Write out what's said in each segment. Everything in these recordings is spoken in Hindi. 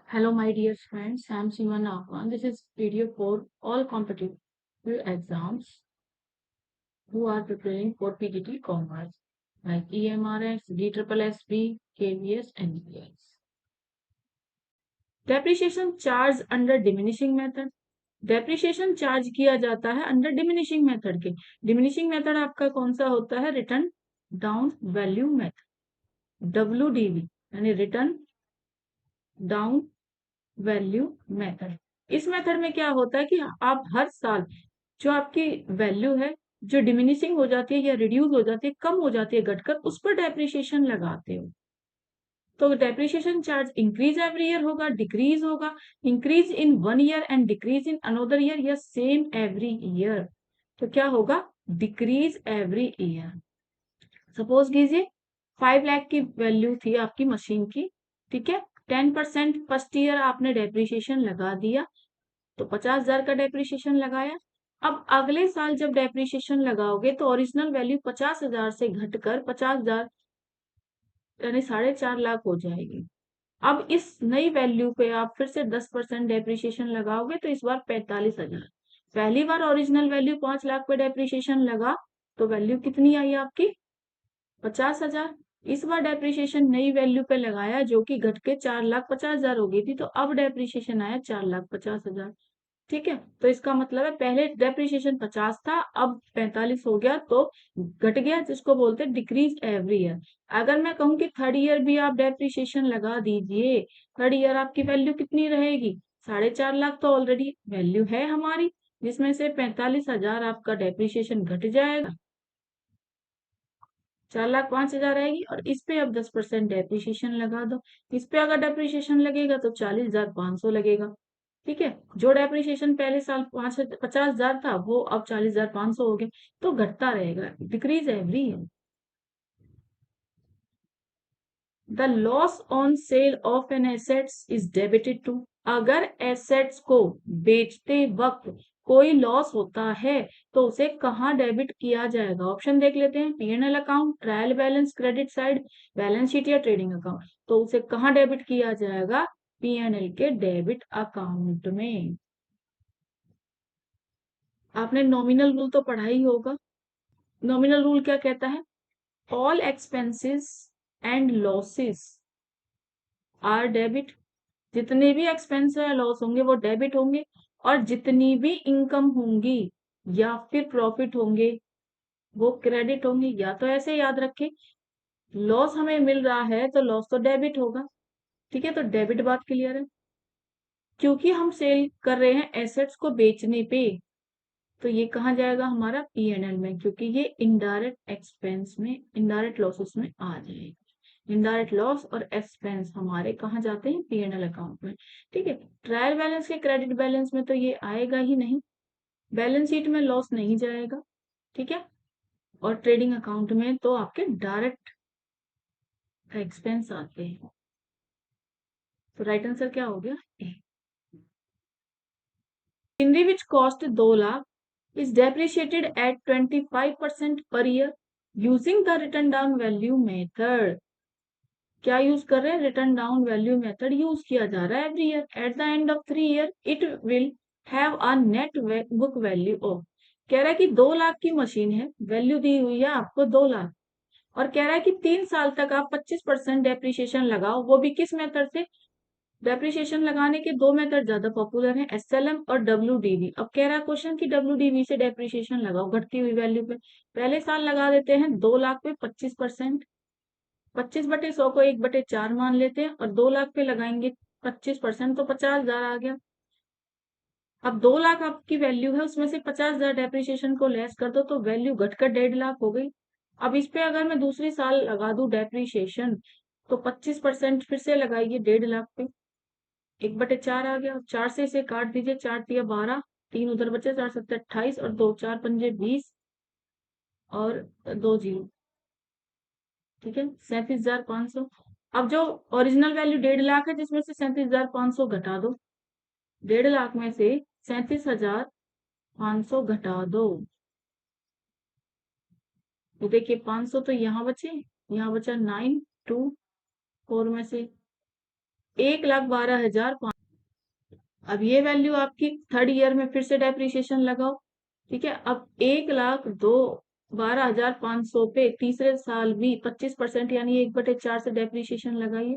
Hello, my dear friends. I'm Seema Nagwan. This is video for all competitive exams who are preparing for PGT Commerce like EMRS, DSSB, KVS, and EPS. Depreciation charge under diminishing method. Depreciation charge किया जाता है अंडर डिमिनिशिंग मेथड के। डिमिनिशिंग मेथड आपका कौन सा होता है? Return down value method, WDV यानी रिटर्न डाउन वैल्यू मेथड। इस मेथड में क्या होता है कि आप हर साल जो आपकी वैल्यू है जो डिमिनिशिंग हो जाती है या रिड्यूस हो जाती है, कम हो जाती है घटकर, उस पर डेप्रिसिएशन लगाते हो। तो depreciation charge increase every year होगा, डिक्रीज होगा, increase in 1 year and decrease in another year, या सेम एवरी ईयर। तो क्या होगा? Decrease every year. सपोज कीजिए 5 लाख की वैल्यू थी आपकी मशीन की, ठीक है। 10% फर्स्ट ईयर आपने डेप्रिसिएशन लगा दिया, तो 50,000 का डेप्रिसिएशन लगाया। अब अगले साल जब डेप्रिसिएशन लगाओगे तो ओरिजिनल वैल्यू 50,000 से घटकर 50,000 यानी 4.5 लाख हो जाएगी। अब इस नई वैल्यू पे आप फिर से 10% डेप्रिसिएशन लगाओगे तो इस बार 45,000। पहली बार ओरिजिनल वैल्यू 5 लाख पे डेप्रिसिएशन लगा तो वैल्यू कितनी आई आपकी? 50,000। इस बार डेप्रिसिएशन नई वैल्यू पे लगाया जो कि घट के 4,50,000 हो गई थी, तो अब डेप्रिसिएशन आया 4,50,000। ठीक है, तो इसका मतलब है पहले डेप्रिसिएशन 50 था, अब 45 हो गया, तो घट गया, जिसको बोलते हैं डिक्रीज एवरी ईयर। अगर मैं कहूँ कि थर्ड ईयर भी आप डेप्रिसिएशन लगा दीजिए, थर्ड ईयर आपकी वैल्यू कितनी रहेगी? 4.5 लाख तो ऑलरेडी वैल्यू है हमारी, जिसमें से 45,000 आपका डेप्रिसिएशन घट जाएगा, 4,05,000 आएगी, और इस पे अब 10% डेप्रिसिएशन लगा दो। इस पे अगर डेप्रिसिएशन लगेगा तो 40,500 लगेगा। ठीक है, जो डेप्रिसिएशन पहले साल 50,000 था वो अब 40,500 हो गया, तो घटता रहेगा, decrease every year. The loss on sale of an assets is debited to. अगर एसेट्स को बेचते वक्त कोई लॉस होता है तो उसे कहाँ डेबिट किया जाएगा? ऑप्शन देख लेते हैं। P&L account, trial balance, credit side, balance sheet या ट्रेडिंग अकाउंट। तो उसे कहाँ डेबिट किया जाएगा? P&L के डेबिट अकाउंट में। आपने नॉमिनल रूल तो पढ़ा ही होगा। नॉमिनल रूल क्या कहता है? All expenses and losses are debit. जितने भी एक्सपेंस या लॉस होंगे वो डेबिट होंगे, और जितनी भी इनकम होंगी या फिर प्रॉफिट होंगे वो क्रेडिट होंगे। या तो ऐसे याद रखें, लॉस हमें मिल रहा है तो लॉस तो डेबिट होगा। ठीक है, तो डेबिट बात क्लियर है। क्योंकि हम सेल कर रहे हैं एसेट्स को बेचने पे, तो ये कहाँ जाएगा? हमारा P&L में, क्योंकि ये इनडायरेक्ट एक्सपेंस में, इनडायरेक्ट लॉसेस में आ जाएगा। इनडायरेक्ट लॉस और एक्सपेंस हमारे कहाँ जाते हैं? P&L अकाउंट में। ठीक है, ट्रायल बैलेंस के क्रेडिट बैलेंस में तो ये आएगा ही नहीं, बैलेंस शीट में लॉस नहीं जाएगा। ठीक है, और ट्रेडिंग अकाउंट में तो आपके डायरेक्ट एक्सपेंस आते हैं। तो राइट आंसर क्या हो गया? Machinery which cost 2 lakh is depreciated at 25% per year using the written down value method। क्या यूज कर रहे हैं? Return down value method use किया जा रहा है every year. Eight the end of 3 year it will have a net book value of. कह रहा है कि 2 लाख की मशीन है, वैल्यू दी हुई है आपको 2 लाख, और कह रहा है कि 3 साल तक आप 25% डेप्रिसिएशन लगाओ, वो भी किस मेथड से? डेप्रिसिएशन लगाने के दो मेथड ज्यादा पॉपुलर हैं, SLM और WDV। अब कह रहा है क्वेश्चन की WDV से डेप्रिसिएशन लगाओ घटती हुई वैल्यू पे। पहले साल लगा देते हैं 2 लाख पे 25%, 25/100 को 1/4 मान लेते हैं, और 2 लाख पे लगाएंगे 25%, तो 50,000 आ गया। अब 2 लाख आपकी वैल्यू है, उसमें से 50,000 डेप्रिसिएशन को लेस कर दो तो वैल्यू घटकर 1.5 लाख हो गई। अब इस पे अगर मैं दूसरी साल लगा दूं डेप्रिसिएशन, तो 25% फिर से लगाइए 1.5 लाख पे, 1/4 आ गया। 4 से इसे काट दीजिए, 4×3 = 12, 3 उधर बचे, 4×7 = 28, और 2×4=20, और 2 जीरो। ठीक है, 37,500। अब जो ओरिजिनल वैल्यू 1.5 लाख है, जिसमें से 37,500 घटा दो, 1.5 लाख में से 37,500 घटा दो, तो देखिए 500 तो यहाँ बचे, यहाँ बचा 9, 2, 4 में से 1,12,500। अब ये वैल्यू आपकी थर्ड ईयर में फिर से डेप्रिसिएशन लगाओ, ठीक है। अब 1,12,500 पे तीसरे साल भी 25% यानी 1/4 से डेप्रिसिएशन लगाइए।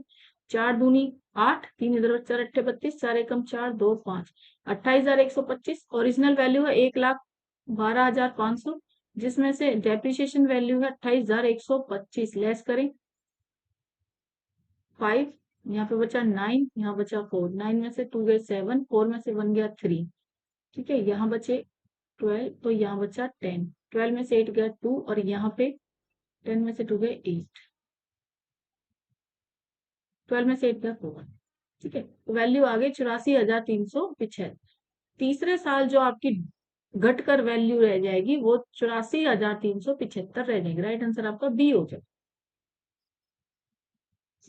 4 दूनी 8, 3 इधर बच्चा रट्टे 32, 4 एकम 4, 2 5, 28,125। ओरिजिनल वैल्यू है 1,12,500, जिसमें से डेप्रिसिएशन वैल्यू है 28,125। लेस करें 5, यहाँ पे बचा 9, यहाँ बचा 4, 9 में से 2 गए 7, 4 में से 1 गया 3, ठीक है। यहाँ बचे 12, तो यहाँ बचा 10, 12 में से 8 गया 2, और यहाँ पे 10 में से 2 गए 8, 12 में से 8 गया 4, ठीक है। तो वैल्यू आ गई 84,375। तीसरे साल जो आपकी घट कर वैल्यू रह जाएगी वो 84,375 रह जाएगी। राइट आंसर आपका बी हो जाएगा।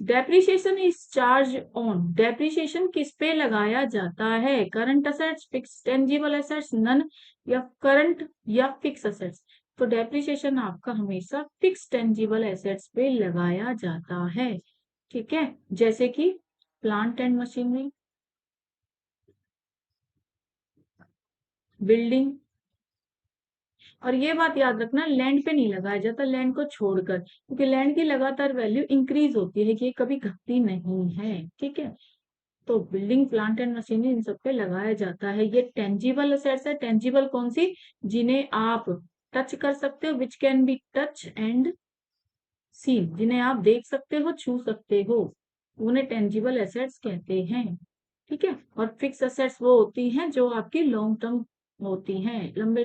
Depreciation is charge on, depreciation किस पे लगाया जाता है? Current assets, fixed tangible assets, none, या करंट या फिक्स असेट्स? तो डेप्रिसिएशन आपका हमेशा फिक्स टेंजिबल एसेट्स पे लगाया जाता है, ठीक है। जैसे कि प्लांट एंड मशीनरी, बिल्डिंग। और ये बात याद रखना, लैंड पे नहीं लगाया जाता, लैंड को छोड़कर, क्योंकि लैंड की लगातार वैल्यू इंक्रीज होती है, ये कभी घटती नहीं है, ठीक है। तो बिल्डिंग, प्लांट एंड मशीनरी, इन सब पे लगाया जाता है। ये टेंजिबल असेट्स है। टेंजिबल कौन सी? जिन्हें आप टच कर सकते हो, which can be touch and see, जिन्हें आप देख सकते हो, छू सकते हो, उन्हें टेंजिबल एसेट्स कहते हैं, ठीक है। और फिक्स एसेट्स वो होती हैं जो आपकी लॉन्ग टर्म होती हैं, लंबे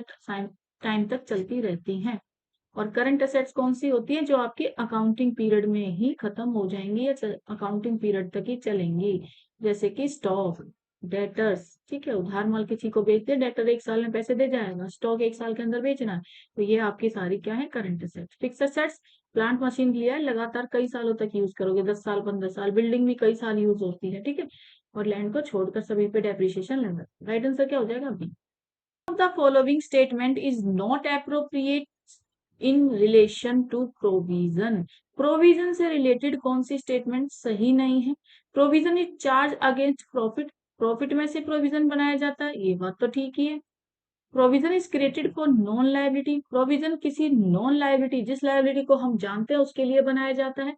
टाइम तक चलती रहती हैं। और करंट एसेट्स कौन सी होती है? जो आपकी अकाउंटिंग पीरियड में ही खत्म हो जाएंगी या अकाउंटिंग पीरियड तक ही चलेंगी, जैसे कि स्टॉक, डेटर्स, ठीक है। उधार माल किसी को बेच दे, डेटर 1 साल में पैसे दे जाएगा, स्टॉक 1 साल के अंदर बेचना है, तो ये आपकी सारी क्या है? Current assets. Fix assets, plant machine लिया है, लगातार कई सालों तक यूज करोगे, 10 साल 15 साल, बिल्डिंग भी कई साल यूज होती है, ठीक है। और लैंड को छोड़कर सभी पे डेप्रिसिएशन लगा। राइट आंसर क्या हो जाएगा अभी? The following statement is not appropriate in relation to provision. Provision से रिलेटेड कौन सी स्टेटमेंट सही नहीं है? Provision is charge against profit, profit में से प्रोविजन बनाया जाता है, ये बात तो ठीक ही है। Provision is created for non liability, provision किसी नॉन लायबिलिटी, जिस लायबिलिटी को हम जानते हैं उसके लिए बनाया जाता है।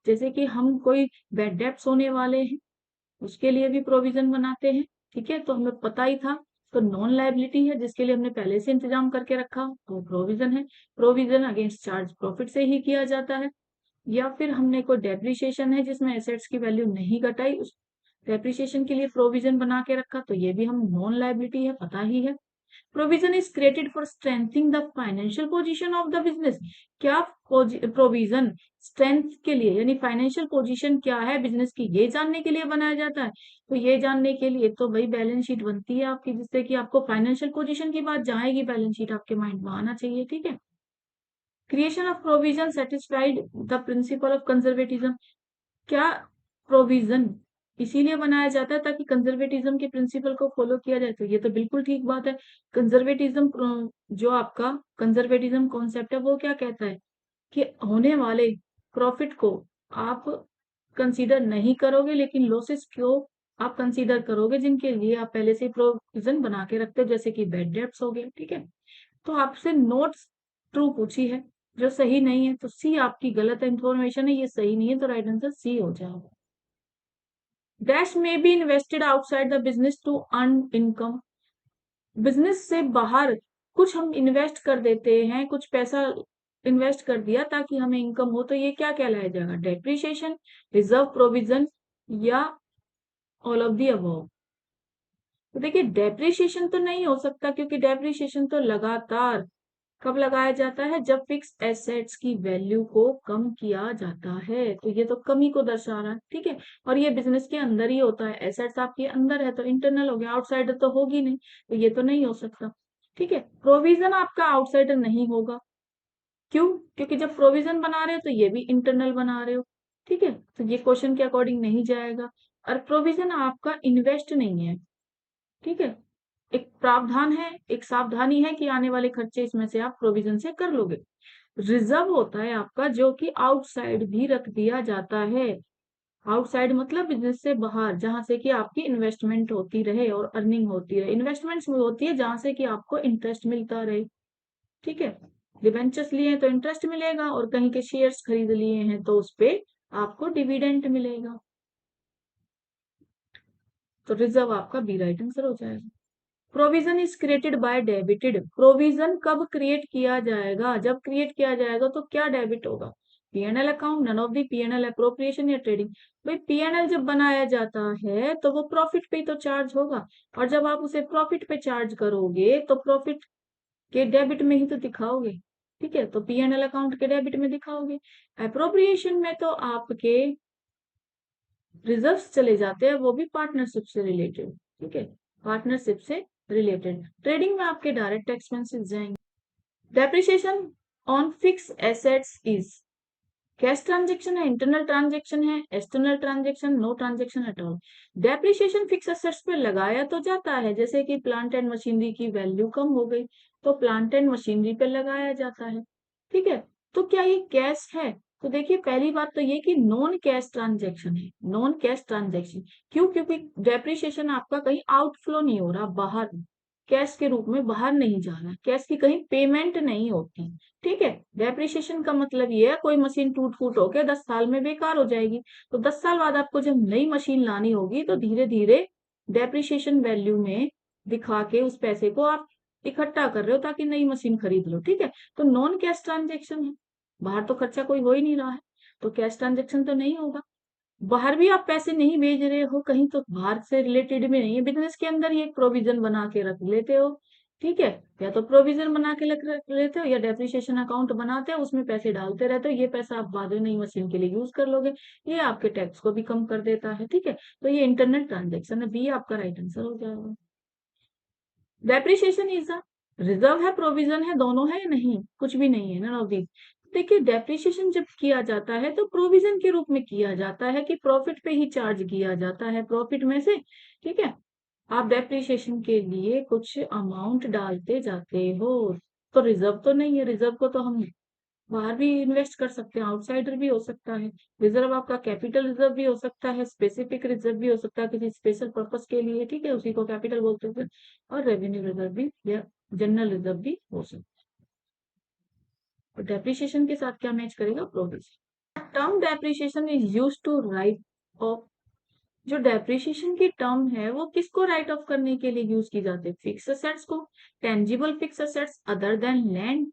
जैसे कि हम कोई बैड डेब्ट्स होने वाले हैं, उसके लिए भी प्रोविजन बनाते हैं, ठीक है। तो हमें पता ही था, तो नॉन लायबिलिटी है जिसके लिए हमने पहले से इंतजाम करके रखा, तो प्रोविजन है। प्रोविजन अगेंस्ट चार्ज प्रॉफिट से ही किया जाता है। या फिर हमने कोई डेप्रिसिएशन है जिसमें एसेट्स की वैल्यू नहीं घटाई, उस डेप्रिसिएशन के लिए प्रोविजन बना के रखा, तो ये भी हम नॉन लायबिलिटी है, पता ही है। Provision is created for strengthening the financial position of the business, क्या प्रोविजन स्ट्रेंथ के लिए, यानी फाइनेंशियल पोजीशन क्या है बिजनेस की, ये जानने के लिए बनाया जाता है। तो ये जानने के लिए तो भाई बैलेंस शीट बनती है आपकी, जिससे कि आपको फाइनेंशियल पोजीशन की बात जाएगी, बैलेंस शीट आपके माइंड में आना चाहिए, ठीक है। Creation of provision satisfied the principle of conservatism, क्या प्रोविजन इसीलिए बनाया जाता है ताकि कंजर्वेटिज्म के प्रिंसिपल को फॉलो किया जाए? तो ये तो बिल्कुल ठीक बात है। कंजर्वेटिज्म, जो आपका कंजर्वेटिज्म कॉन्सेप्ट है, वो क्या कहता है कि होने वाले प्रॉफिट को आप कंसीडर नहीं करोगे, लेकिन लॉसेस को आप कंसीडर करोगे, जिनके लिए आप पहले से प्रोविजन बना के रखते हो, जैसे कि बैड डेब्ट्स हो गए, ठीक है। तो आपसे नोट्स ट्रू पूछी है, जो सही नहीं है, तो सी आपकी गलत इंफॉर्मेशन है, ये सही नहीं है, तो राइट आंसर सी हो जाएगा। डैश में be invested outside the business to earn income, business से बाहर कुछ हम इन्वेस्ट कर देते हैं, कुछ पैसा इन्वेस्ट कर दिया ताकि हमें इनकम हो, तो ये क्या कहलाया जाएगा? डेप्रिसिएशन, रिजर्व प्रोविजन, या ऑल ऑफ दी अबव? तो देखिए डेप्रिसिएशन तो नहीं हो सकता, क्योंकि डेप्रिसिएशन तो लगातार कब लगाया जाता है? जब फिक्स एसेट्स की वैल्यू को कम किया जाता है, तो ये तो कमी को दर्शा रहा है, ठीक है। और ये बिजनेस के अंदर ही होता है, एसेट्स आपके अंदर है तो इंटरनल हो गया, आउटसाइडर तो होगी नहीं, तो ये तो नहीं हो सकता, ठीक है। प्रोविजन आपका आउटसाइडर नहीं होगा, क्यों? क्योंकि जब प्रोविजन बना रहे हो तो ये भी इंटरनल बना रहे हो, ठीक है। तो ये क्वेश्चन के अकॉर्डिंग नहीं जाएगा। और प्रोविजन आपका इन्वेस्ट नहीं है, ठीक है। एक प्रावधान है, एक सावधानी है कि आने वाले खर्चे इसमें से आप प्रोविजन से कर लोगे। रिजर्व होता है आपका, जो कि आउटसाइड भी रख दिया जाता है, आउटसाइड मतलब बिजनेस से बाहर, जहां से कि आपकी इन्वेस्टमेंट होती रहे और अर्निंग होती रहे। इन्वेस्टमेंट्स में होती है जहां से कि आपको इंटरेस्ट मिलता रहे, ठीक है। डिबेंचर्स लिए हैं तो इंटरेस्ट मिलेगा, और कहीं के शेयर्स खरीद लिए हैं तो उस पे आपको डिविडेंड मिलेगा। तो रिजर्व आपका बी राइट आंसर हो जाएगा। Provision is created by debited. Provision कब क्रिएट किया जाएगा? जब क्रिएट किया जाएगा तो क्या डेबिट होगा? PNL account, none of the PNL appropriation या ट्रेडिंग। भाई पीएनएल जब बनाया जाता है तो वो प्रॉफिट पे ही तो चार्ज होगा, और जब आप उसे प्रॉफिट पे चार्ज करोगे तो प्रॉफिट के डेबिट में ही तो दिखाओगे, ठीक है। तो पीएनएल अकाउंट के डेबिट में दिखाओगे। अप्रोप्रिएशन में तो आपके रिजर्व्स चले जाते हैं, वो भी पार्टनरशिप से रिलेटेड, ठीक है, पार्टनरशिप से रिलेटेड। ट्रेडिंग में आपके डायरेक्ट एक्सपेंसेस जाएंगे। Depreciation on fix assets is cash transaction है, इंटरनल ट्रांजेक्शन है, external transaction, no transaction at all. Depreciation fix assets पे लगाया तो जाता है, जैसे कि प्लांट एंड मशीनरी की वैल्यू कम हो गई तो प्लांट एंड मशीनरी पे लगाया जाता है, ठीक है। तो क्या ये कैश है? तो देखिए पहली बात तो ये कि नॉन कैश ट्रांजेक्शन है, नॉन कैश ट्रांजेक्शन। क्यों? क्योंकि डेप्रिसिएशन आपका कहीं आउटफ्लो नहीं हो रहा, बाहर कैश के रूप में बाहर नहीं जा रहा, कैश की कहीं पेमेंट नहीं होती, ठीक है। डेप्रिसिएशन का मतलब ये है कोई मशीन टूट फूट होकर 10 साल में बेकार हो जाएगी, तो 10 साल बाद आपको जब नई मशीन लानी होगी तो धीरे धीरे डेप्रिसिएशन वैल्यू में दिखा के उस पैसे को आप इकट्ठा कर रहे हो ताकि नई मशीन खरीद लो, ठीक है। तो नॉन कैश ट्रांजेक्शन है, बाहर तो खर्चा कोई हो ही नहीं रहा है, तो कैश ट्रांजेक्शन तो नहीं होगा। बाहर भी आप पैसे नहीं भेज रहे हो कहीं, तो बाहर से रिलेटेड भी नहीं है, बिजनेस के अंदर ही एक प्रोविजन बना के रख लेते हो, ठीक है। या तो प्रोविजन बना के रख लेते हो या डेप्रिसिएशन अकाउंट बनाते हो, उसमें पैसे डालते रहते हो, ये पैसा आप बाद में नई मशीन के लिए यूज कर लोगे, ये आपके टैक्स को भी कम कर देता है, ठीक है। तो ये इंटरनल ट्रांजेक्शन है, बी आपका राइट आंसर हो जाएगा। डेप्रिसिएशन इज अ रिजर्व है, प्रोविजन है, दोनों है या नहीं? कुछ भी नहीं है, नन ऑफ दीज। देखिए डेप्रिसिएशन जब किया जाता है तो प्रोविजन के रूप में किया जाता है कि प्रॉफिट पे ही चार्ज किया जाता है, प्रॉफिट में से, ठीक है। आप डेप्रिसिएशन के लिए कुछ अमाउंट डालते जाते हो, तो रिजर्व तो नहीं है। रिजर्व को तो हम बाहर भी इन्वेस्ट कर सकते हैं, आउटसाइडर भी हो सकता है। रिजर्व आपका कैपिटल रिजर्व भी हो सकता है, स्पेसिफिक रिजर्व भी हो सकता है किसी स्पेशल पर्पस के लिए, ठीक है, उसी को कैपिटल बोलते हैं। और रेवेन्यू रिजर्व भी या जनरल रिजर्व भी हो सकता है। और डेप्रिसिएशन के साथ क्या मैच करेगा? Provision. Term depreciation is use to write off. जो डेप्रिसिएशन की टर्म है वो किसको राइट ऑफ करने के लिए यूज की जाती है? फिक्स असेट्स को, tangible fix assets other than land,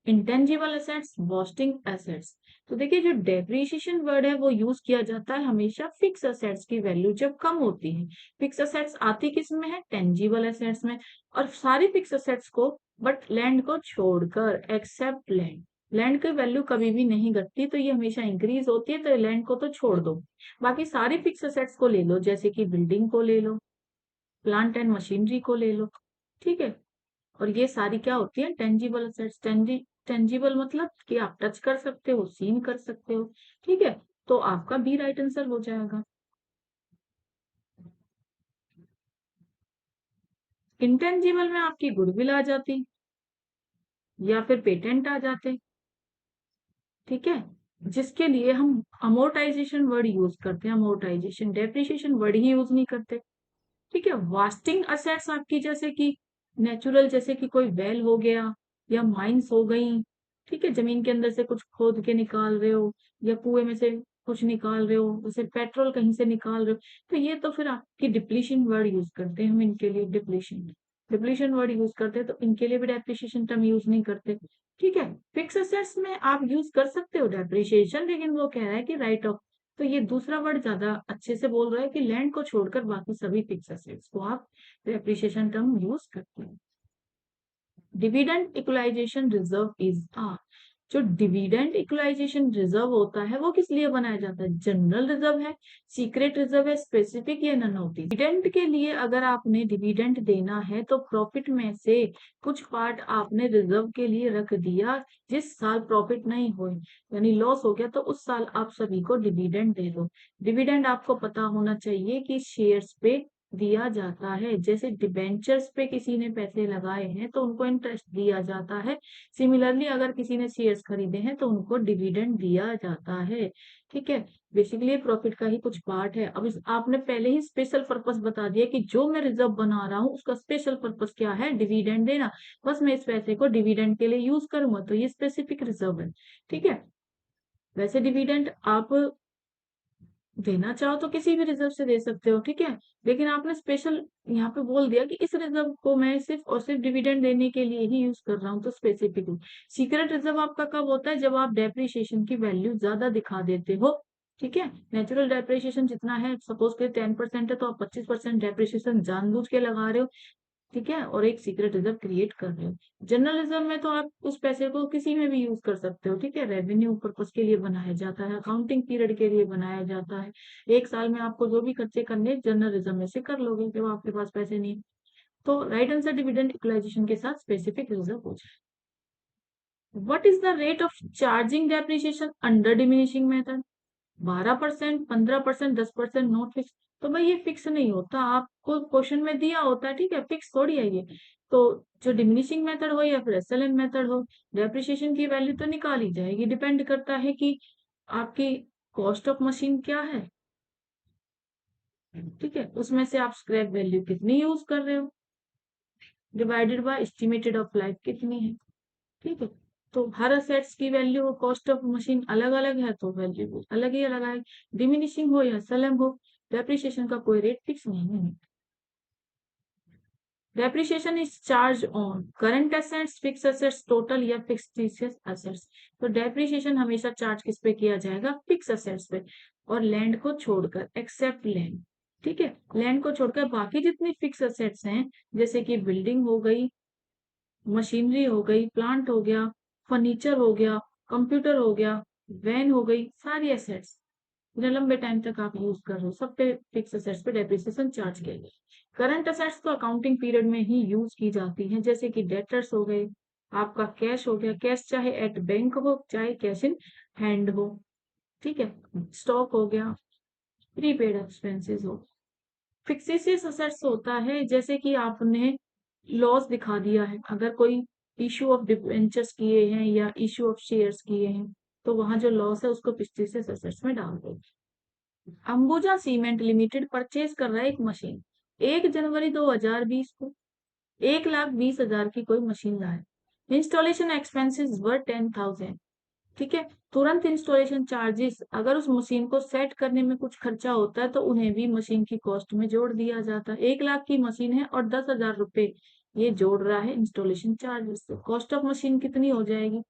intangible assets, wasting assets. तो देखिए जो डेप्रिसिएशन वर्ड है वो यूज किया जाता है हमेशा फिक्स असेट्स की वैल्यू जब कम होती है। फिक्स असेट्स आती किस में है? टेंजिबल असेट्स में। और सारी फिक्स असेट्स को, बट लैंड को छोड़कर, एक्सेप्ट लैंड। लैंड की वैल्यू कभी भी नहीं घटती, तो ये हमेशा इंक्रीज होती है, तो लैंड को तो छोड़ दो। बाकी सारी फिक्स असेट्स को ले लो, जैसे कि बिल्डिंग को ले लो, प्लांट एंड मशीनरी को ले लो, ठीक है। और ये सारी क्या होती है? Tangible assets. टेंजिबल मतलब कि आप टच कर सकते हो, सीन कर सकते हो, ठीक है। तो आपका बी राइट आंसर हो जाएगा। इंटेंजिबल में आपकी गुडविल आ जाती या फिर पेटेंट आ जाते, ठीक है, जिसके लिए हम अमोर्टाइजेशन वर्ड यूज करते हैं। अमोर्टाइजेशन, डेप्रिसिएशन वर्ड ही यूज नहीं करते, ठीक है। वास्टिंग असेट्स आपकी जैसे कि नेचुरल, जैसे कि कोई वेल हो गया या माइंस हो गई, ठीक है, जमीन के अंदर से कुछ खोद के निकाल रहे हो या कुएं में से कुछ निकाल रहे हो, जैसे पेट्रोल कहीं से निकाल रहे हो, तो ये तो फिर आपकी डिप्लीशन वर्ड यूज करते हैं हम इनके लिए। डिप्लीशन, डिप्लीशन वर्ड यूज करते हैं, तो इनके लिए भी डेप्रिसिएशन टर्म यूज नहीं करते, ठीक है। फिक्स असेट्स में आप यूज कर सकते हो डेप्रिसिएशन, लेकिन वो कह रहा है कि राइट ऑफ। तो ये दूसरा वर्ड ज्यादा अच्छे से बोल रहा है कि लैंड को छोड़कर बाकी सभी फिक्स असेट्स को आप डेप्रिसिएशन टर्म यूज करते हैं। डिविडेंड इक्वलाइजेशन रिजर्व इज आ। जो डिविडेंड इक्वलाइजेशन रिजर्व होता है वो किस लिए बनाया जाता है? जनरल रिजर्व है, सीक्रेट रिजर्व है, स्पेसिफिक या नन ऑफ दिस। डिविडेंड के लिए अगर आपने डिविडेंड देना है तो प्रॉफिट में से कुछ पार्ट आपने रिजर्व के लिए रख दिया, जिस साल प्रॉफिट नहीं हुए यानी लॉस हो गया तो उस साल आप सभी को डिविडेंड दे दो। डिविडेंड आपको पता होना चाहिए कि शेयर्स पे दिया जाता है। जैसे डिबेंचर्स पे किसी ने पैसे लगाए हैं तो उनको इंटरेस्ट दिया जाता है। सिमिलरली अगर किसी ने शेयर्स खरीदे हैं तो उनको डिविडेंड दिया जाता है। ठीक है, बेसिकली प्रॉफिट का ही कुछ पार्ट है। अब आपने पहले ही स्पेशल पर्पस बता दिया कि जो मैं रिजर्व बना रहा हूँ उसका स्पेशल पर्पस क्या है, डिविडेंड देना। बस मैं इस पैसे को डिविडेंड के लिए यूज करूंगा, तो ये स्पेसिफिक रिजर्व है। ठीक है, वैसे डिविडेंड आप देना चाहो तो किसी भी रिजर्व से दे सकते हो। ठीक है, लेकिन आपने स्पेशल यहाँ पे बोल दिया कि इस रिजर्व को मैं सिर्फ और सिर्फ डिविडेंड देने के लिए ही यूज कर रहा हूँ, तो स्पेसिफिक। सीक्रेट रिजर्व आपका कब होता है, जब आप डेप्रिसिएशन की वैल्यू ज्यादा दिखा देते हो। ठीक है, नेचुरल डेप्रिसिएशन जितना है, सपोज के 10% है तो आप 25% डेप्रिसिएशन जानबूझ के लगा रहे हो। ठीक है, और एक सीक्रेट रिजर्व क्रिएट कर रहे हो। जनरल रिजर्व में तो आप उस पैसे को किसी में भी यूज कर सकते हो। ठीक है, रेवेन्यू पर्पज के लिए बनाया जाता है, अकाउंटिंग पीरियड के लिए बनाया जाता है। एक साल में आपको जो भी खर्चे करने जनरल रिजर्व में से कर लोगे जब आपके पास पैसे नहीं। तो राइट आंसर डिविडेंड इक्वलाइजेशन के साथ स्पेसिफिक रिजर्व हो जाए। What is the rate of charging depreciation under diminishing method? 12%, 15%, 10%, not fix. तो भाई ये फिक्स नहीं होता, आपको क्वेश्चन में दिया होता है। ठीक है, फिक्स थोड़ी है ये। तो जो डिमिनिशिंग मेथड हो या फिर एसएलएम मेथड हो, डेप्रिसिएशन की वैल्यू तो निकाली जाएगी। डिपेंड करता है कि आपकी कॉस्ट ऑफ मशीन क्या है। ठीक है, उसमें से आप स्क्रैप वैल्यू कितनी यूज कर रहे हो divided by estimated of life कितनी है। ठीक है, तो हर असेट्स की वैल्यू और कॉस्ट ऑफ मशीन अलग अलग है, तो वैल्यू अलग ही अलग आएगी। डिमिनिशिंग हो या एसएलएम हो, डेप्रिसिएशन का कोई रेट फिक्स नहीं है। Depreciation is charge on current assets, fix assets total या फिक्स्ड एसेट्स। तो डेप्रिसिएशन हमेशा चार्ज किस पे किया जाएगा, फिक्स एसेट्स पे, और लैंड को छोड़कर, एक्सेप्ट लैंड। ठीक है, लैंड को छोड़कर बाकी जितनी फिक्स एसेट्स हैं, जैसे कि बिल्डिंग हो गई, मशीनरी हो गई, प्लांट हो गया, फर्नीचर हो गया, कंप्यूटर हो गया, वैन हो गई, सारी एसेट्स जो लंबे टाइम तक आप यूज कर रहे हो, सब पे फिक्स एसेट्स पे डेप्रिसिएशन चार्ज किया गया। करंट एसेट्स तो अकाउंटिंग पीरियड में ही यूज की जाती हैं, जैसे कि डेटर्स हो गए, आपका कैश हो गया, कैश चाहे एट बैंक हो चाहे कैश इन हैंड हो। ठीक है, स्टॉक हो गया, प्रीपेड एक्सपेंसेस हो। फिक्सेसियस असेट्स होता है जैसे कि आपने लॉस दिखा दिया है, अगर कोई इशू ऑफ डिबेंचर्स किए हैं या इशू ऑफ शेयर्स किए हैं, तो वहां जो लॉस है उसको फिक्सेसियस असेट्स में डाल दो। अंबुजा सीमेंट लिमिटेड परचेज कर रहा है एक मशीन 1 जनवरी 2020 को, 1,20,000 की कोई मशीन लाए। इंस्टॉलेशन एक्सपेंसेस वर 10,000। ठीक है, तुरंत इंस्टॉलेशन चार्जेस, अगर उस मशीन को सेट करने में कुछ खर्चा होता है तो उन्हें भी मशीन की कॉस्ट में जोड़ दिया जाता है। 1 लाख की मशीन है और 10,000 रुपए ये जोड़ रहा है इंस्टॉलेशन चार्जेस से। कॉस्ट ऑफ मशीन कितनी हो जाएगी,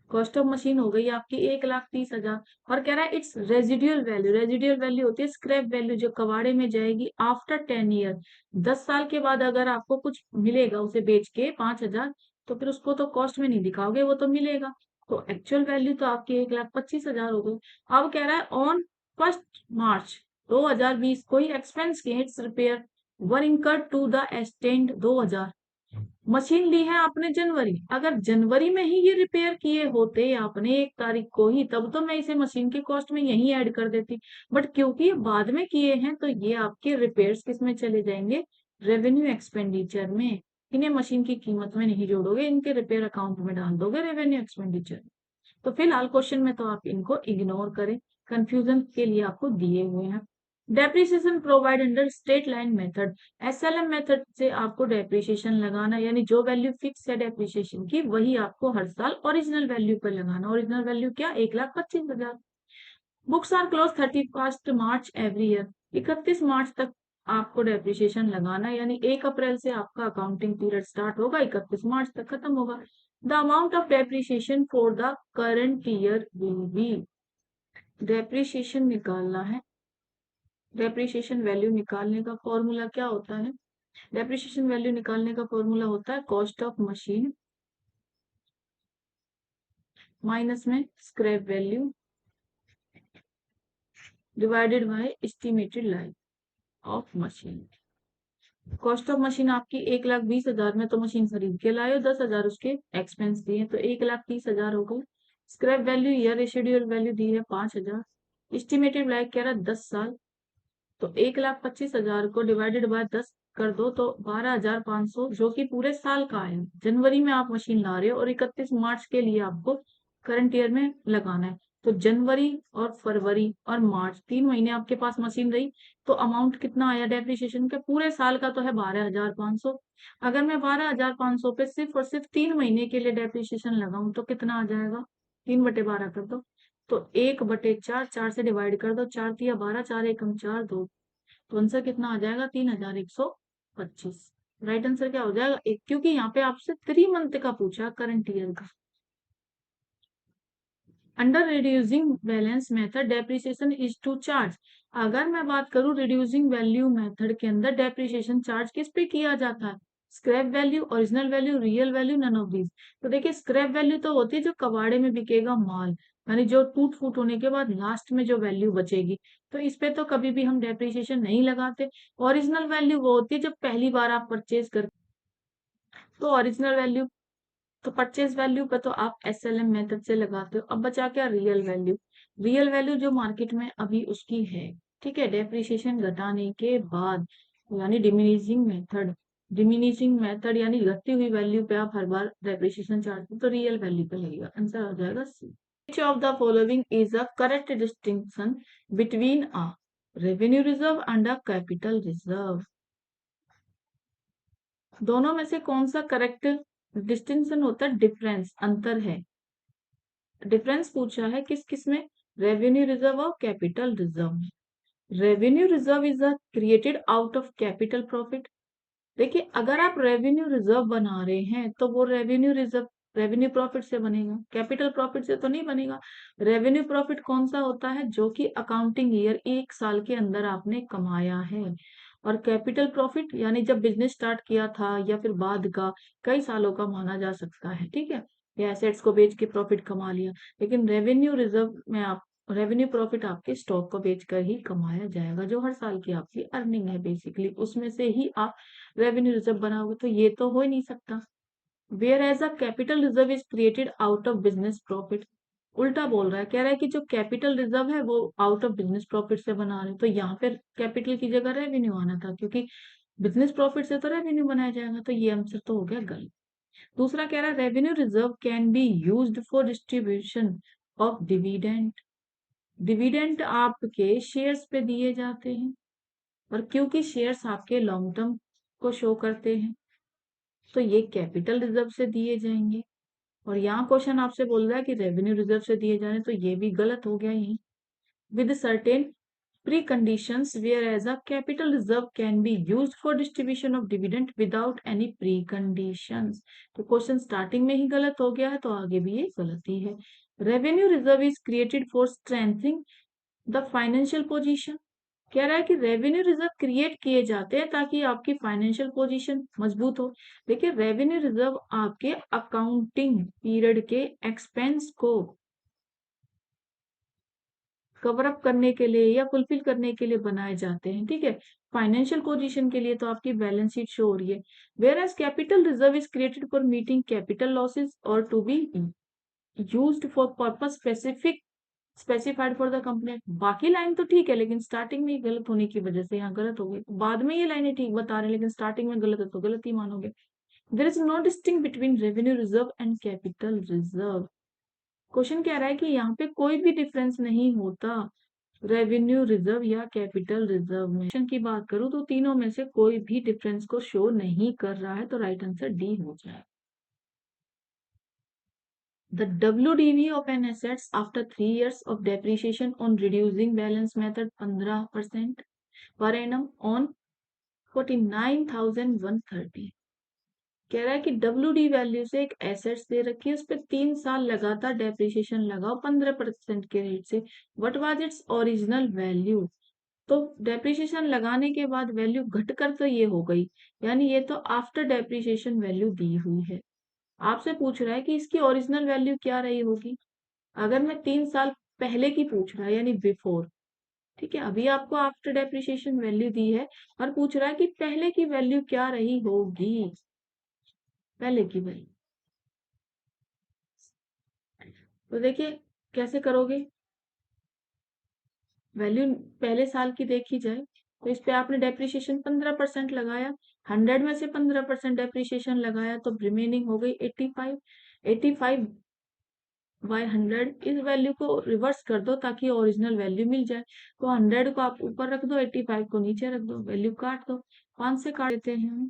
कॉस्ट ऑफ मशीन हो गई आपकी 1,30,000। और कह रहा है it's residual value, residual value होती है स्क्रैप वैल्यू जो कबाड़े में जाएगी आफ्टर 10 ईयर। 10 साल के बाद अगर आपको कुछ मिलेगा उसे बेच के 5,000, तो फिर उसको तो कॉस्ट में नहीं दिखाओगे, वो तो मिलेगा। तो एक्चुअल वैल्यू तो आपकी 1,25,000 हो गई। अब कह रहा है ऑन 1 मार्च 2020 को ही एक्सपेंस के its repair were incurred to the extent 2000। Machine ली है आपने जनवरी, अगर जनवरी में ही ये रिपेयर किए होते आपने 1 तारीख को ही, तब तो मैं इसे मशीन की कॉस्ट में यही ऐड कर देती। बट क्योंकि ये बाद में किए हैं तो ये आपके रिपेयर्स किस में चले जाएंगे, रेवेन्यू एक्सपेंडिचर में। इन्हें मशीन की कीमत में नहीं जोड़ोगे, इनके रिपेयर अकाउंट में डाल दोगे रेवेन्यू एक्सपेंडिचर। तो फिलहाल क्वेश्चन में तो आप इनको इग्नोर करें, कंफ्यूजन के लिए आपको दिए हुए हैं। Depreciation provide under straight line method, SLM method से आपको डेप्रिसिएशन लगाना, यानी जो वैल्यू फिक्स है डेप्रिसिएशन की वही आपको हर साल ओरिजिनल वैल्यू पर लगाना। ओरिजिनल वैल्यू क्या, 1,25,000। Books are close 31 March every year, 31 March तक आपको डेप्रिसिएशन लगाना, यानी 1 अप्रैल से आपका अकाउंटिंग पीरियड स्टार्ट होगा, 31 मार्च तक खत्म होगा। The amount of depreciation for the current year will be, depreciation निकालना है। डेप्रिसिएशन वैल्यू निकालने का फॉर्मूला क्या होता है, डेप्रिसिएशन वैल्यू निकालने का फॉर्मूला होता है कॉस्ट ऑफ मशीन माइनस में scrap value divided by estimated life of machine. Cost of machine आपकी 1,20,000 में तो मशीन खरीद के लाए हो, 10,000 उसके एक्सपेंस दिए, तो 1,30,000 हो गई। स्क्रैप वैल्यू या रेसिडुअल वैल्यू दी है 5,000। एस्टिमेटेड लाइफ कह रहा है 10 साल, तो 1,25,000 को डिवाइडेड बाय 10 कर दो तो 12,500, जो कि पूरे साल का है। जनवरी में आप मशीन ला रहे हो और 31 मार्च के लिए आपको करंट ईयर में लगाना है। तो जनवरी और फरवरी और मार्च 3 महीने आपके पास मशीन रही, तो अमाउंट कितना आया डेप्रिसिएशन के? पूरे साल का तो है 12,500। अगर मैं 12,500 पे सिर्फ और सिर्फ 3 महीने के लिए डेप्रिसिएशन लगाऊं तो कितना आ जाएगा? 3/12 कर दो, तो 1/4, 4 से डिवाइड कर दो, 4×3=12, 4×1=4, 2, तो आंसर कितना आ जाएगा? 3,125। राइट आंसर क्या हो जाएगा? एक, क्योंकि यहाँ पे आपसे 3 मंथ का पूछा, करंट ईयर का। Under reducing balance method depreciation is to charge. अगर मैं बात करूं रिड्यूसिंग वैल्यू मेथड के अंदर डेप्रिसिएशन चार्ज किस पे किया जाता है? Scrap value, original value, real value, none of these. तो देखिए, स्क्रैप वैल्यू तो होती है जो कबाड़े में बिकेगा माल, यानी जो टूट फूट होने के बाद लास्ट में जो वैल्यू बचेगी, तो इस पे तो कभी भी हम डेप्रिसिएशन नहीं लगाते। ओरिजिनल वैल्यू वो होती है जब पहली बार आप परचेज कर, तो ओरिजिनल वैल्यू, तो परचेज वैल्यू पे तो आप एसएलएम मेथड से लगाते हो। अब बचा क्या? Real value. रियल वैल्यू जो मार्केट में अभी उसकी है, ठीक है, डेप्रिसिएशन घटाने के बाद, यानी डिमिनिशिंग मेथड। डिमिनिशिंग मेथड यानी घटती हुई वैल्यू पे आप हर बार डेप्रिसिएशन चार्ज, तो रियल वैल्यू पे लगेगा। आंसर हो जाएगा C. Which of the following is a correct distinction between a revenue reserve and a capital reserve? दोनों में से कौन सा करेक्ट डिस्टिंक्शन होता है? डिफरेंस, अंतर है। डिफरेंस पूछा है किस किस में? रेवेन्यू रिजर्व और कैपिटल रिजर्व में। Revenue reserve is created out of capital profit. देखिए, अगर आप रेवेन्यू रिजर्व बना रहे हैं तो वो रेवेन्यू रिजर्व रेवेन्यू प्रॉफिट से बनेगा, कैपिटल प्रॉफिट से तो नहीं बनेगा। रेवेन्यू प्रॉफिट कौन सा होता है? जो कि अकाउंटिंग ईयर 1 साल के अंदर आपने कमाया है। और कैपिटल प्रॉफिट यानी जब बिजनेस स्टार्ट किया था या फिर बाद का, कई सालों का माना जा सकता है, ठीक है, या एसेट्स को बेच के प्रॉफिट कमा लिया। लेकिन रेवेन्यू रिजर्व में आप रेवेन्यू प्रॉफिट आपके स्टॉक को बेचकर ही कमाया जाएगा, जो हर साल की आपकी अर्निंग है बेसिकली, उसमें से ही आप रेवेन्यू रिजर्व बनाओगे। तो ये तो हो ही नहीं सकता। Whereas a capital reserve is created out of business profit. उल्टा बोल रहा है, कह रहा है कि जो कैपिटल रिजर्व है वो आउट ऑफ बिजनेस प्रॉफिट से बना रहे हैं। तो यहाँ पे कैपिटल की जगह रेवेन्यू आना था, क्योंकि बिजनेस प्रॉफिट से तो रेवेन्यू बनाया जाएगा, तो ये आंसर तो हो गया गलत। दूसरा कह रहा है revenue reserve can be used for distribution of dividend. Dividend आपके शेयर्स पे दिए जाते हैं, और क्योंकि शेयर्स आपके लॉन्ग टर्म को शो करते हैं, तो ये कैपिटल रिजर्व से दिए जाएंगे। और यहाँ क्वेश्चन आपसे बोल रहा है कि रेवेन्यू रिजर्व से दिए जा रहे हैं, तो ये भी गलत हो गया यही। With certain preconditions whereas a capital reserve can be used for distribution of dividend without any preconditions। तो क्वेश्चन स्टार्टिंग में ही गलत हो गया है, तो आगे भी ये गलत ही है। Revenue reserve is created for strengthening the financial position. कह रहा है कि रेवेन्यू रिजर्व क्रिएट किए जाते हैं ताकि आपकी फाइनेंशियल पोजीशन मजबूत हो। देखिए, रेवेन्यू रिजर्व आपके अकाउंटिंग पीरियड के एक्सपेंस को कवर अप करने के लिए या फुलफिल करने के लिए बनाए जाते हैं, ठीक है। फाइनेंशियल पोजीशन के लिए तो आपकी बैलेंस शीट शो हो रही है। Where as capital reserve is created for meeting capital losses और to be used for purpose specific specified for the company. बाकी लाइन तो ठीक है, लेकिन स्टार्टिंग में ही गलत होने की वजह से यहाँ गलत हो गई। बाद में ये लाइनें ठीक बता रहे हैं, लेकिन स्टार्टिंग में गलत है तो गलत ही मानोगे। There is no disting between revenue reserve and capital reserve. Question कह रहा है कि यहाँ पे कोई भी डिफरेंस नहीं होता रेवेन्यू रिजर्व या कैपिटल रिजर्व में। क्वेश्चन की बात करूं तो तीनों में से कोई भी डिफरेंस को शो नहीं कर रहा है, तो राइट आंसर डी हो जाए। The WDV of an assets after 3 years of depreciation on reducing balance method 15% per annum on 49,130। कह रहा है कि WD वैल्यू से एक एसेट्स दे रखी है, उस पर 3 साल लगातार डेप्रिसिएशन लगाओ 15% के रेट से। What was its original value? तो डेप्रिसिएशन लगाने के बाद वैल्यू घटकर तो ये हो गई, यानी ये तो आफ्टर डेप्रिसिएशन वैल्यू दी हुई है। आपसे पूछ रहा है कि इसकी ओरिजिनल वैल्यू क्या रही होगी। अगर मैं 3 साल पहले की पूछ रहा है यानी बिफोर, ठीक है, अभी आपको आफ्टर डेप्रिसिएशन वैल्यू दी है और पूछ रहा है कि पहले की वैल्यू क्या रही होगी। पहले की वैल्यू, तो देखिए कैसे करोगे। वैल्यू पहले साल की देखी जाए, तो इस पे आपने डेप्रिसिएशन 15% लगाया, 100 में से 15% डेप्रिसिएशन लगाया, तो रिमेनिंग हो गई 85। 85 बाय 100, इस वैल्यू को रिवर्स कर दो ताकि ओरिजिनल वैल्यू मिल जाए। तो 100 को आप ऊपर रख दो, 85 को नीचे रख दो, वैल्यू काट दो। 5 से काट देते हैं हम।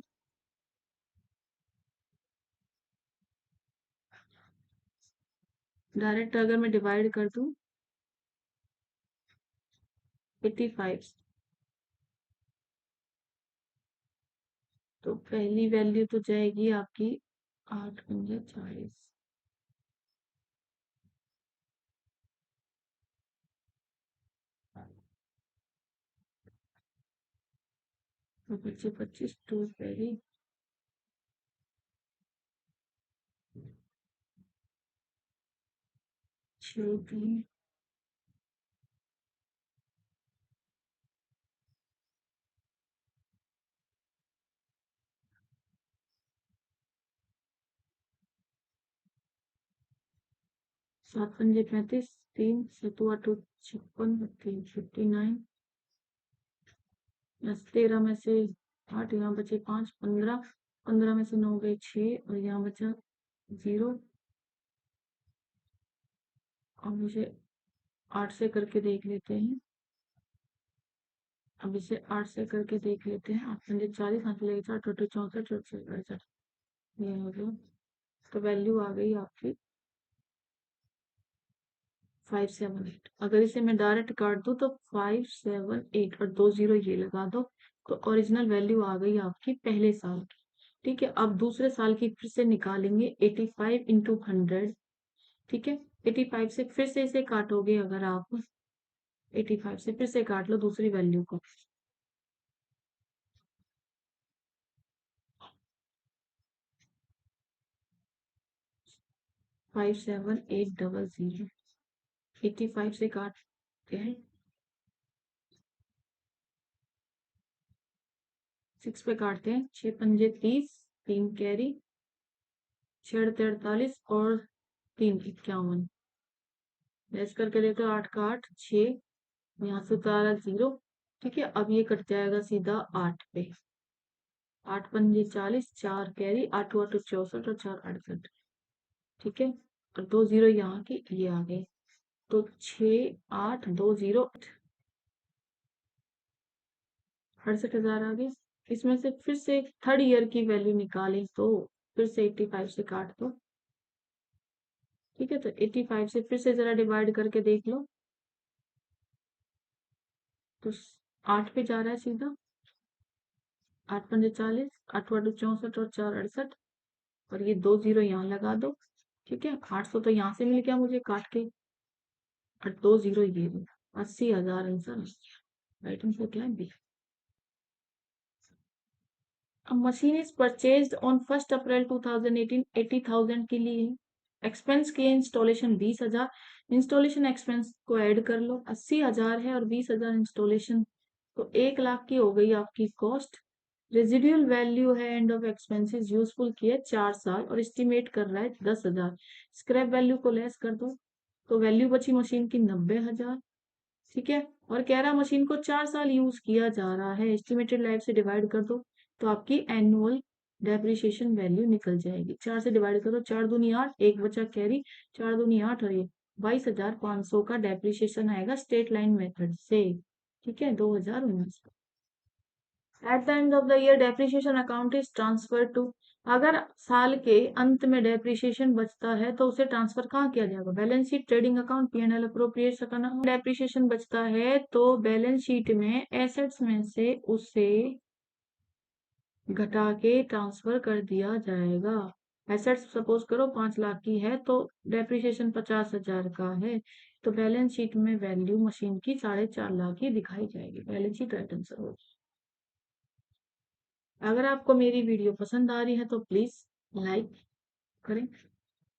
डायरेक्ट अगर मैं डिवाइड कर दूं 85, तो पहली वैल्यू तो जाएगी आपकी 8×40, तो बच्चे 25, 2 पहली 6 3 7×5 35, 3 7 8 56, 3 59, 13 में से 8, यहाँ बचे 5, 15, 15 में से 9 गए 6, और यहाँ बचा 0। अब इसे 8 से करके देख लेते हैं। अब इसे 8 से करके देख लेते हैं। 8×40, 8×4 64, 64, ये हो गया। तो वैल्यू आ गई आपकी 578। अगर इसे मैं डायरेक्ट काट दूं तो 578 और 2 0 ये लगा दो, तो ओरिजिनल वैल्यू आ गई आपकी पहले साल की। ठीक है, अब दूसरे साल की फिर से निकालेंगे 85 इंटू 100। ठीक है, 85 से फिर से इसे काटोगे, अगर आप 85 से फिर से काट लो दूसरी वैल्यू को, 57800। 85 से काटते हैं, 6 पे काटते हैं, 6×5 = 30, 3 कैरी, 6 43 और 3 51। लेस करके देखो, 8 का 8 6, यहाँ से उतारा 0। ठीक है, अब ये कट जाएगा सीधा 8 पे। 8×5 = 40, 4 कैरी, 8 8 64 और 4 68। ठीक है, और 2 0 यहाँ के ये आ गए, तो 6 8 2 0 68,000 आ गए। इसमें से फिर से थर्ड ईयर की वैल्यू निकालें, तो फिर से 85 से काट दो। ठीक है, तो 85 से फिर से जरा डिवाइड करके देख लो, तो 8 पे जा रहा है सीधा। 8×5 = 40, 8 8 64 और 4 68, और ये 2 0 यहाँ लगा दो। ठीक है, 800 तो यहाँ से मिल गया मुझे काट के, और 2 0 ये भी। 80,000 आंसर। राइट आंसर क्या है? B. A machine is purchased on 1st April 2018, 80,000 के लिए। एक्सपेंस के इंस्टॉलेशन 20,000, इंस्टॉलेशन एक्सपेंस को ऐड कर लो, 80,000 है और 20,000 इंस्टॉलेशन, तो 1 लाख की हो गई आपकी कॉस्ट। रेजिडुअल वैल्यू है एंड ऑफ एक्सपेंसेस यूजफुल की है 4 साल, और एस्टिमेट कर रहा है 10,000। स्क्रैप वैल्यू को लेस कर दो, तो वैल्यू बची मशीन की 90,000। ठीक है, और कह रहा मशीन को 4 साल यूज किया जा रहा है, एस्टिमेटेड लाइफ से डिवाइड कर दो, तो आपकी एनुअल डेप्रिसिएशन वैल्यू निकल जाएगी। 4 से डिवाइड करो, 4 दूनी 8, एक बचा कैरी, 4 दूनी 8 और 1, 22,500 का डेप्रिसिएशन आएगा स्ट्रेट लाइन मेथड से। ठीक है, 2019। At the end of the year depreciation account is transfer to. अगर साल के अंत में डेप्रिसिएशन बचता है तो उसे ट्रांसफर कहाँ किया जाएगा? Balance sheet, trading account, P&L appropriation account. Depreciation बचता है तो बैलेंस शीट में एसेट्स में से उसे घटा के ट्रांसफर कर दिया जाएगा। एसेट्स सपोज करो 5 लाख की है, तो डेप्रिसिएशन 50,000 का है, तो बैलेंस शीट में वैल्यू मशीन की 4.5 लाख की दिखाई जाएगी। बैलेंस शीट राइट आंसर होगी। अगर आपको मेरी वीडियो पसंद आ रही है तो प्लीज लाइक करें,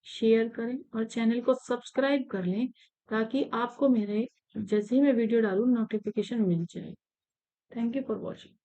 शेयर करें और चैनल को सब्सक्राइब कर लें, ताकि आपको मेरे जैसे ही मैं वीडियो डालूं नोटिफिकेशन मिल जाए। Thank you for watching.